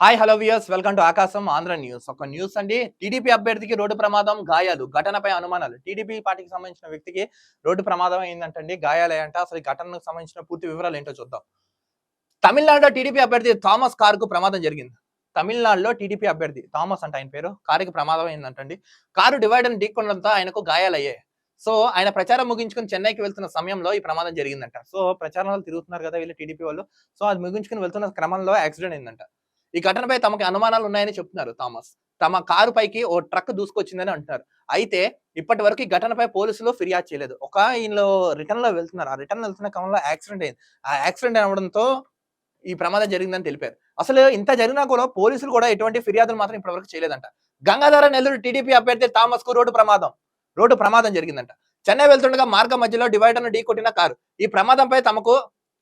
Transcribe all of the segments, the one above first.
Hi hello viewers, welcome to ఆకాశం Andhra news. ఒక news అండి. టీడీపీ అభ్యర్థికి రోడ్డు ప్రమాదం, గాయాలు. ఘటనపై అనుమానాలు. టీడీపీ పార్టీకి సంబంధించిన వ్యక్తికి రోడ్డు ప్రమాదం అయిందంటండి, గాయాలయ్యంట. అసలు ఈ ఘటనకు సంబంధించిన పూర్తి వివరాలు ఏంటో చూద్దాం. తమిళనాడులో టీడీపీ అభ్యర్థి థామస్ కారుకు ప్రమాదం జరిగింది. తమిళనాడులో టీడీపీ అభ్యర్థి థామస్ అంట ఆయన పేరు, కారుకి ప్రమాదం అయిందంటండి. కారు డివైడర్ ఢీకొనడంతో ఆయనకు గాయాలయ్యాయి. సో ఆయన ప్రచారం ముగించుకుని చెన్నైకి వెళ్తున్న సమయంలో ఈ ప్రమాదం జరిగిందంట. సో ప్రచారంలో తిరుగుతున్నారు కదా వీళ్ళు టీడీపీ వాళ్ళు. సో అది ముగించుకుని వెళ్తున్న క్రమంలో యాక్సిడెంట్ అయిందంట. ఈ ఘటనపై తమకు అనుమానాలు ఉన్నాయని చెప్తున్నారు థామస్. తమ కారు పైకి ఓ ట్రక్ దూసుకొచ్చిందని అంటున్నారు. అయితే ఇప్పటి వరకు ఈ ఘటనపై పోలీసులు ఫిర్యాదు చేయలేదు. ఈయనలో రిటర్న్ లో వెళ్తున్నారు. ఆ రిటర్న్ వెళ్తున్న క్రమంలో యాక్సిడెంట్ అయింది. ఆ యాక్సిడెంట్ అవడంతో ఈ ప్రమాదం జరిగిందని తెలిపారు. అసలు ఇంత జరిగినా కూడా పోలీసులు కూడా ఎటువంటి ఫిర్యాదులు మాత్రం ఇప్పటివరకు చేయలేదంట. గంగాధర నెల్లూరు టీడీపీ అభ్యర్థి థామస్ కు రోడ్డు ప్రమాదం జరిగిందంట. చెన్నై వెళ్తుండగా మార్గం మధ్యలో డివైడర్ ను ఢీకొట్టిన కారు. ఈ ప్రమాదంపై తమకు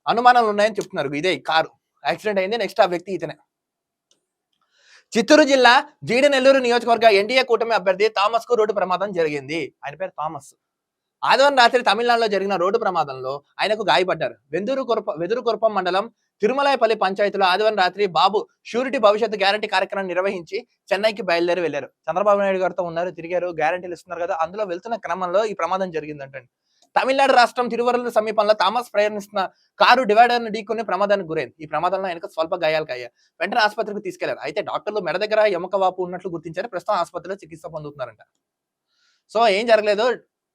అనుమానాలు ఉన్నాయని చెప్తున్నారు. ఇదే కారు యాక్సిడెంట్ అయింది. నెక్స్ట్ ఆ వ్యక్తి ఇతనే. చిత్తూరు జిల్లా జీడినెల్లూరు నియోజకవర్గ ఎన్డీఏ కూటమి అభ్యర్థి థామస్ కు రోడ్డు ప్రమాదం జరిగింది. ఆయన పేరు థామస్. ఆదివారం రాత్రి తమిళనాడులో జరిగిన రోడ్డు ప్రమాదంలో ఆయనకు గాయపడ్డారు. వెదురుకురపం మండలం తిరుమలాయపల్లి పంచాయతీలో ఆదివారం రాత్రి బాబు షూరిటీ భవిష్యత్తు గ్యారంటీ కార్యక్రమం నిర్వహించి చెన్నైకి బయలుదేరి వెళ్లారు. చంద్రబాబు నాయుడు గారితో ఉన్నారు, తిరిగారు, గ్యారంటీలు ఇస్తున్నారు కదా. అందులో వెళ్తున్న క్రమంలో ఈ ప్రమాదం జరిగిందంటండి. తమిళనాడు రాష్ట్రం తిరువరుల సమీపంలో థామస్ ప్రయాణిస్తున్న కారు డివైడర్ ను ఢీకొని ప్రమాదానికి గురైంది. ఈ ప్రమాదంలో ఆయనకు స్వల్ప గాయాలు అయ్యాయి. వెంటనే ఆసుపత్రికి తీసుకెళ్లారు. అయితే డాక్టర్లు మెడ దగ్గర ఎముక వాపు ఉన్నట్లు గుర్తించారు. ప్రస్తుతం ఆసుపత్రిలో చికిత్స పొందుతున్నారంట. సో ఏం జరగలేదు,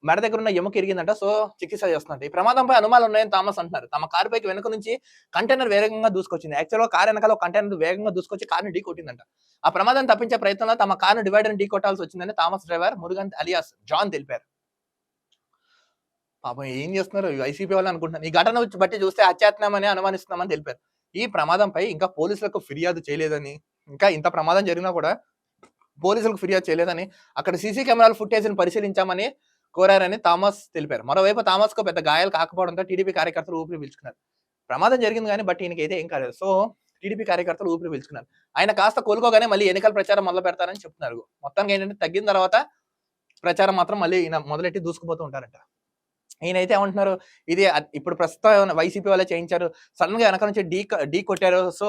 మెడ దగ్గర ఉన్న ఎముక ఇరిగిందంట. సో చికిత్స చేస్తున్నట్టు. ఈ ప్రమాదంపై అనుమానాలు ఉన్నాయని థామస్ అంటున్నారు. తమ కారు పైకి వెనుక నుంచి కంటైనర్ వేగంగా దూసుకొచ్చింది. యాక్చువల్గా కారు వెనకాల ఒక కంటైనర్ వేగంగా దూసుకొచ్చి కారుని ఢీ కొట్టిందంట. ఆ ప్రమాదం తప్పించే ప్రయత్నంలో తమ కారును డివైడర్ ఢీ కొట్టాల్సి వచ్చిందని Thomas driver Murugan alias John తెలిపారు. పాపం ఏం చేస్తున్నారు వైసీపీ వాళ్ళు అనుకుంటున్నారు. ఈ ఘటన బట్టి చూస్తే హత్యాయత్నమని అనుమానిస్తున్నామని తెలిపారు. ఈ ప్రమాదంపై ఇంకా పోలీసులకు ఫిర్యాదు చేయలేదని, ఇంకా ఇంత ప్రమాదం జరిగినా కూడా పోలీసులకు ఫిర్యాదు చేయలేదని, అక్కడ సీసీ కెమెరాల ఫుటేజ్ని పరిశీలించామని కోరారని థామస్ తెలిపారు. మరోవైపు థామస్ కు పెద్ద గాయాలు కాకపోవడంతో టీడీపీ కార్యకర్తలు ఊపిరి పీల్చుకున్నారు. ప్రమాదం జరిగింది కానీ బట్ ఈయనకైతే ఏం కాలేదు. సో టీడీపీ కార్యకర్తలు ఊపిరి పీల్చుకున్నారు. ఆయన కాస్త కోలుకోగానే మళ్ళీ ఎన్నికల ప్రచారం మొదలు పెడతారని చెప్తున్నారు. మొత్తానికి ఏంటంటే తగ్గిన తర్వాత ప్రచారం మాత్రం మళ్ళీ ఈయన మొదలెట్టి దూసుకుపోతూ ఉంటారంట. ఈయనైతే ఏమంటున్నారు, ఇది ఇప్పుడు ప్రస్తుతం వైసీపీ వాళ్ళే చేయించారు, సడన్ గా వెనక నుంచి ఢీ కొట్టారు. సో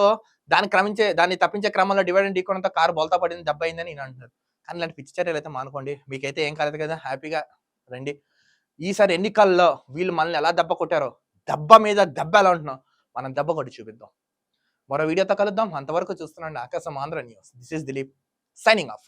దాన్ని తప్పించే క్రమంలో డివైడర్ ఢీ కొనడంతో కారు బోల్తా పడింది, దెబ్బ అయిందని ఈయన అంటున్నారు. కానీ ఇలాంటి పిచ్చి చర్యలు అయితే మానుకోండి. మీకైతే ఏం కాలేదు కదా, హ్యాపీగా రండి. ఈసారి ఎన్నికల్లో వీళ్ళు మనల్ని ఎలా దెబ్బ కొట్టారో, దెబ్బ మీద దెబ్బ ఎలా ఉంటున్నాం, మనం దెబ్బ కొట్టి చూపిద్దాం. మరో వీడియోతో కలుద్దాం. అంతవరకు చూస్తున్నాండి ఆకాశం Andhra news. This is Dilip signing off.